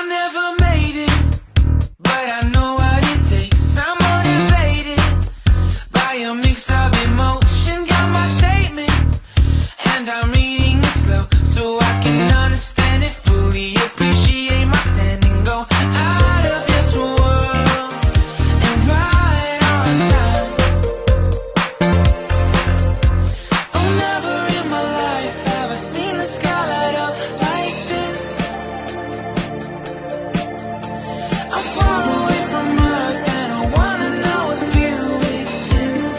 never made it, but I know what it takes. I'm motivated by a mix of emotion. Got my statement, and I'm reading it slow so I can understand it fully. Appreciate my standing, go out of this world and right on time. Oh, never in my life have I seen the sky light up like this. I'm far away from Earth and I wanna know if you exist.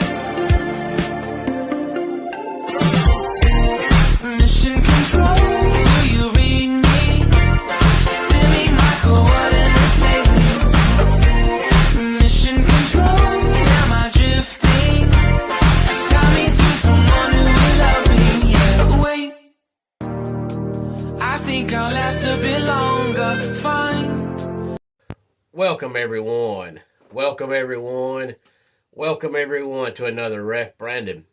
Mission control, do you read me? Send me my coordinates lately. Mission control, am I drifting? Tie me to someone who will love me, yeah. Wait, I think I'll last a bit longer. Fine. Welcome everyone. Welcome everyone. Welcome everyone to another Ref Brandon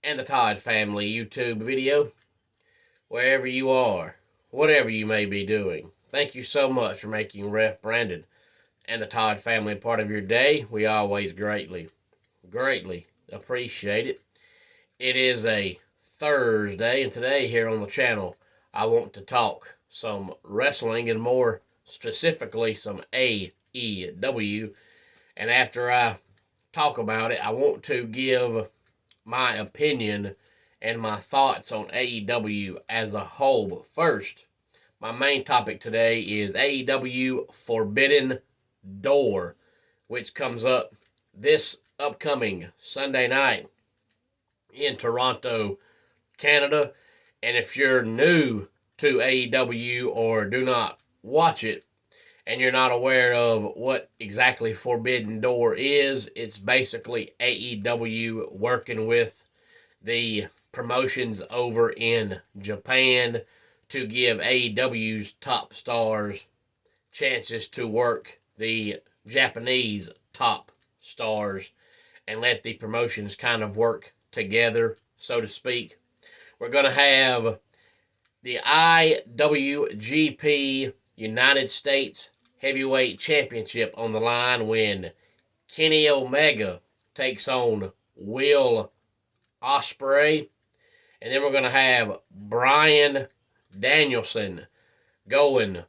and the Todd family YouTube video. Wherever you are, whatever you may be doing, thank you so much for making Ref Brandon and the Todd family part of your day. We always greatly appreciate it. It is a Thursday, and today here on the channel, I want to talk some wrestling and more specifically some AEW. And after I talk about it, I want to give my opinion and my thoughts on AEW as a whole. But first, my main topic today is AEW Forbidden Door, which comes up this upcoming Sunday night in Toronto, Canada. And if you're new to AEW or do not watch it and you're not aware of what exactly Forbidden Door is, it's basically AEW working with the promotions over in Japan to give AEW's top stars chances to work the Japanese top stars and let the promotions kind of work together, so to speak. We're going to have the IWGP United States Heavyweight Championship on the line when Kenny Omega takes on Will Ospreay. And then we're going to have Bryan Danielson going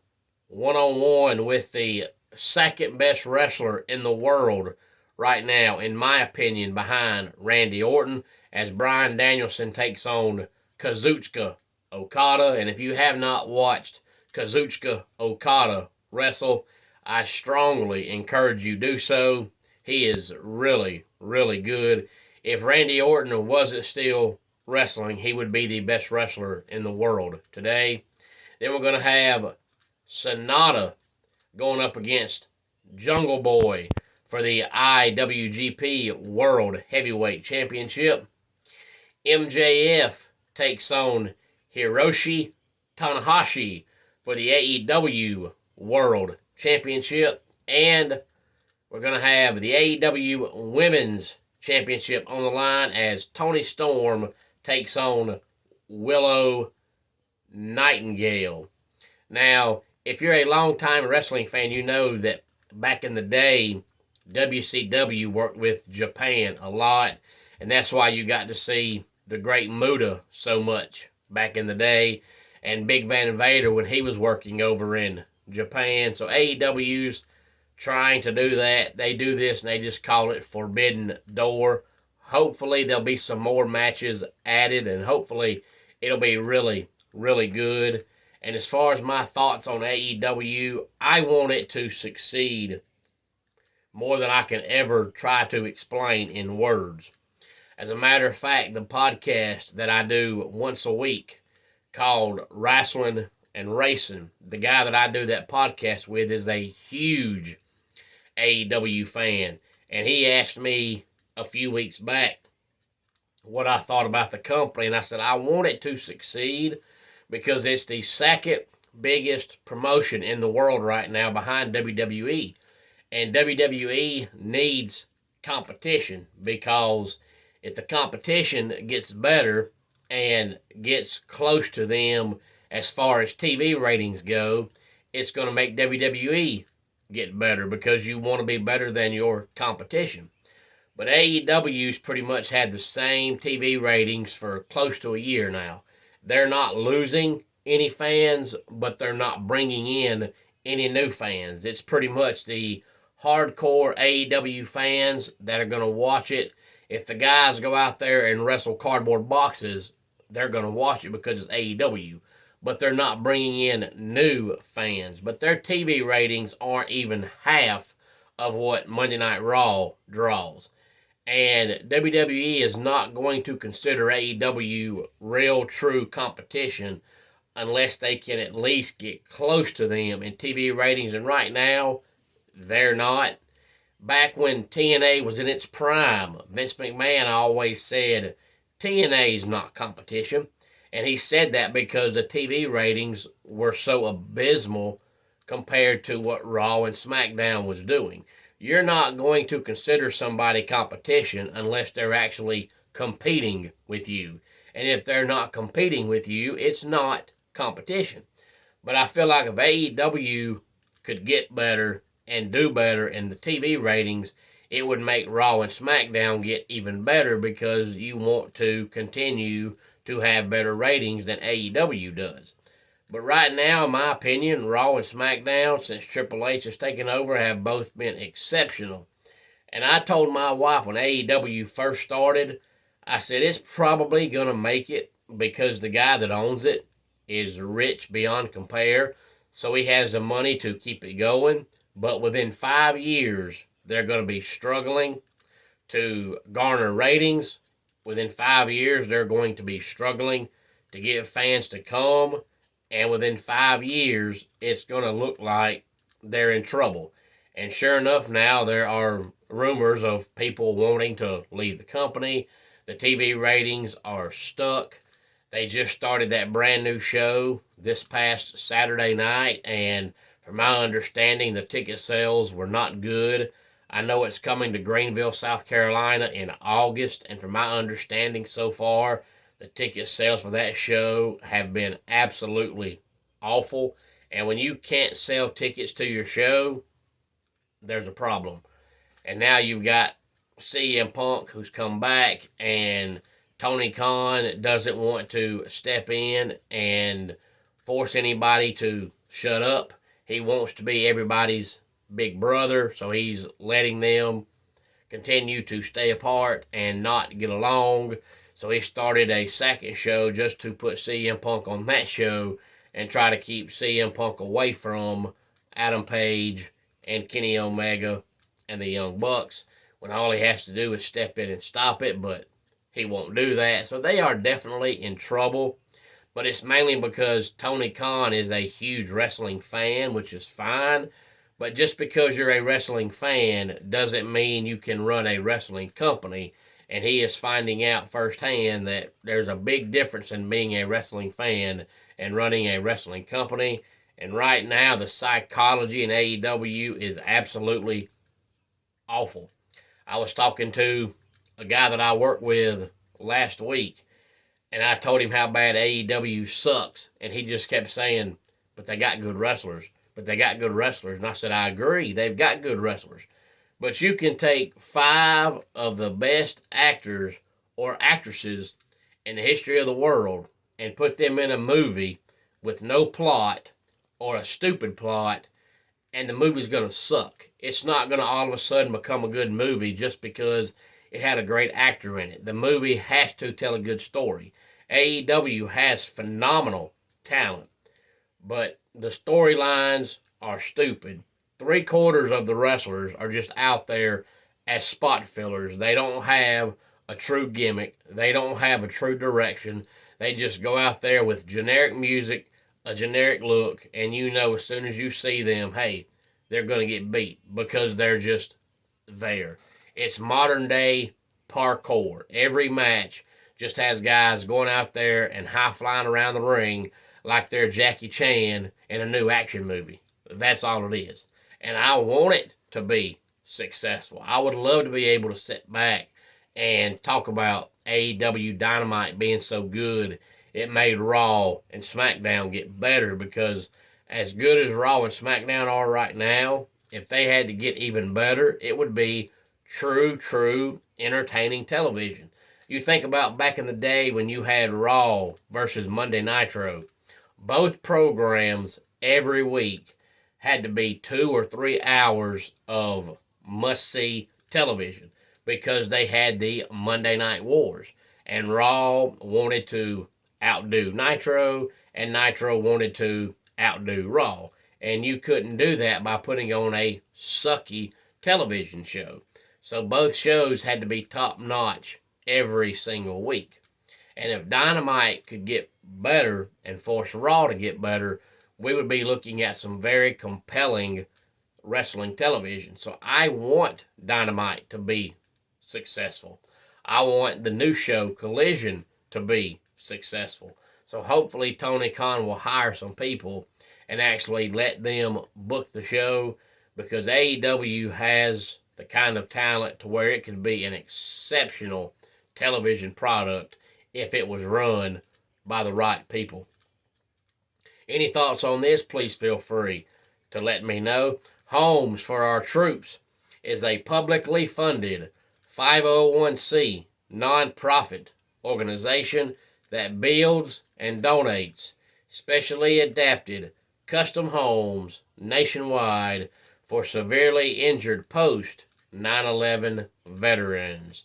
one-on-one with the second best wrestler in the world right now, in my opinion, behind Randy Orton, as Bryan Danielson takes on Kazuchika Okada. And if you have not watched Kazuchika Okada wrestle, I strongly encourage you do so. He is really good. If Randy Orton wasn't still wrestling, he would be the best wrestler in the world today. Then we're going to have Sonata going up against Jungle Boy for the IWGP World Heavyweight Championship. MJF takes on Hiroshi Tanahashi for the AEW World Championship. And we're going to have the AEW Women's Championship on the line as Toni Storm takes on Willow Nightingale. Now, if you're a longtime wrestling fan, you know that back in the day, WCW worked with Japan a lot, and that's why you got to see the Great Muta so much back in the day, and Big Van Vader when he was working over in Japan. So AEW's trying to do that. They do this and they just call it Forbidden Door. Hopefully there'll be some more matches added, and hopefully it'll be really good. And as far as my thoughts on AEW, I want it to succeed more than I can ever try to explain in words. As a matter of fact, the podcast that I do once a week called Wrestling and Racing, the guy that I do that podcast with is a huge AEW fan. And he asked me a few weeks back what I thought about the company. And I said, I want it to succeed because it's the second biggest promotion in the world right now behind WWE. And WWE needs competition, because if the competition gets better and gets close to them as far as TV ratings go, it's going to make WWE get better because you want to be better than your competition. But AEW's pretty much had the same TV ratings for close to a year now. They're not losing any fans, but they're not bringing in any new fans. It's pretty much the hardcore AEW fans that are going to watch it. If the guys go out there and wrestle cardboard boxes, they're going to watch it because it's AEW. But they're not bringing in new fans. But their TV ratings aren't even half of what Monday Night Raw draws. And WWE is not going to consider AEW real, true competition unless they can at least get close to them in TV ratings. And right now, they're not. Back when TNA was in its prime, Vince McMahon always said TNA is not competition. And he said that because the TV ratings were so abysmal compared to what Raw and SmackDown was doing. You're not going to consider somebody competition unless they're actually competing with you. And if they're not competing with you, it's not competition. But I feel like if AEW could get better and do better in the TV ratings, it would make Raw and SmackDown get even better because you want to continue to have better ratings than AEW does. But right now, in my opinion, Raw and SmackDown, since Triple H has taken over, have both been exceptional. And I told my wife when AEW first started, I said it's probably going to make it because the guy that owns it is rich beyond compare. So he has the money to keep it going. But within 5 years, they're going to be struggling to garner ratings. Within 5 years, they're going to be struggling to get fans to come. And within 5 years, it's going to look like they're in trouble. And sure enough, now there are rumors of people wanting to leave the company. The TV ratings are stuck. They just started that brand new show this past Saturday night, and from my understanding, the ticket sales were not good. I know it's coming to Greenville, South Carolina in August, and from my understanding so far, the ticket sales for that show have been absolutely awful. And when you can't sell tickets to your show, there's a problem. And now you've got CM Punk who's come back, and Tony Khan doesn't want to step in and force anybody to shut up. He wants to be everybody's big brother, so he's letting them continue to stay apart and not get along. So he started a second show just to put CM Punk on that show and try to keep CM Punk away from Adam Page and Kenny Omega and the Young Bucks, when all he has to do is step in and stop it, but he won't do that. So they are definitely in trouble. But it's mainly because Tony Khan is a huge wrestling fan, which is fine. But just because you're a wrestling fan doesn't mean you can run a wrestling company. And he is finding out firsthand that there's a big difference in being a wrestling fan and running a wrestling company. And right now, the psychology in AEW is absolutely awful. I was talking to a guy that I work with last week, and I told him how bad AEW sucks. And he just kept saying, but they got good wrestlers. But they got good wrestlers. And I said, I agree. They've got good wrestlers. But you can take 5 of the best actors or actresses in the history of the world and put them in a movie with no plot or a stupid plot, and the movie's going to suck. It's not going to all of a sudden become a good movie just because it had a great actor in it. The movie has to tell a good story. AEW has phenomenal talent, but the storylines are stupid. 3/4 of the wrestlers are just out there as spot fillers. They don't have a true gimmick. They don't have a true direction. They just go out there with generic music, a generic look, and you know as soon as you see them, hey, they're going to get beat because they're just there. It's modern day parkour. Every match just has guys going out there and high flying around the ring like they're Jackie Chan in a new action movie. That's all it is. And I want it to be successful. I would love to be able to sit back and talk about AEW Dynamite being so good it made Raw and SmackDown get better, because as good as Raw and SmackDown are right now, if they had to get even better, it would be true entertaining television. You think about back in the day when you had Raw versus Monday Nitro. Both programs every week had to be 2 or 3 hours of must see television because they had the Monday Night Wars. And Raw wanted to outdo Nitro, and Nitro wanted to outdo Raw. And you couldn't do that by putting on a sucky television show. So both shows had to be top notch every single week. And if Dynamite could get better and force Raw to get better, we would be looking at some very compelling wrestling television. So I want Dynamite to be successful. I want the new show, Collision, to be successful. So hopefully Tony Khan will hire some people and actually let them book the show, because AEW has the kind of talent to where it could be an exceptional television product if it was run by the right people. Any thoughts on this? Please feel free to let me know. Homes for Our Troops is a publicly funded 501c nonprofit organization that builds and donates specially adapted custom homes nationwide for severely injured post 9/11 veterans.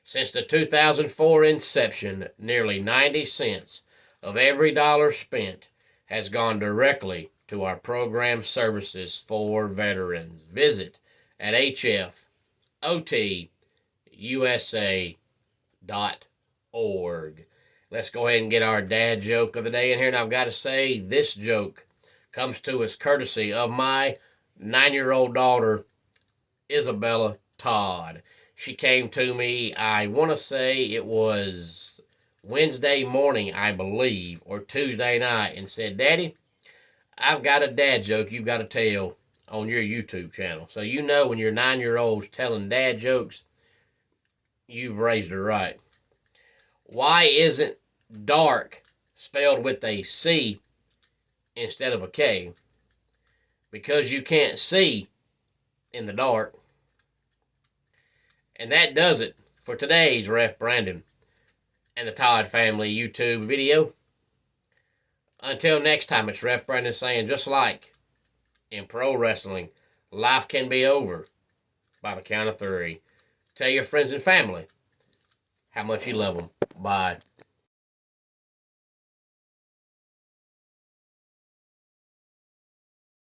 Since the 2004 inception, nearly 90 cents of every dollar spent has gone directly to our program services for veterans. Visit at hfotusa.org. Let's go ahead and get our dad joke of the day in here. And I've got to say, this joke comes to us courtesy of my 9-year-old daughter, Isabella Todd. She came to me, I want to say it was Wednesday morning, I believe, or Tuesday night, and said, Daddy, I've got a dad joke you've got to tell on your YouTube channel. So you know when your 9-year-old's telling dad jokes, you've raised her right. Why isn't dark spelled with a C instead of a K? Because you can't see in the dark. And that does it for today's Ref Brandon and the Todd family YouTube video. Until next time, it's Ref Brandon saying, just like in pro wrestling, life can be over by the count of 3. Tell your friends and family how much you love them. Bye.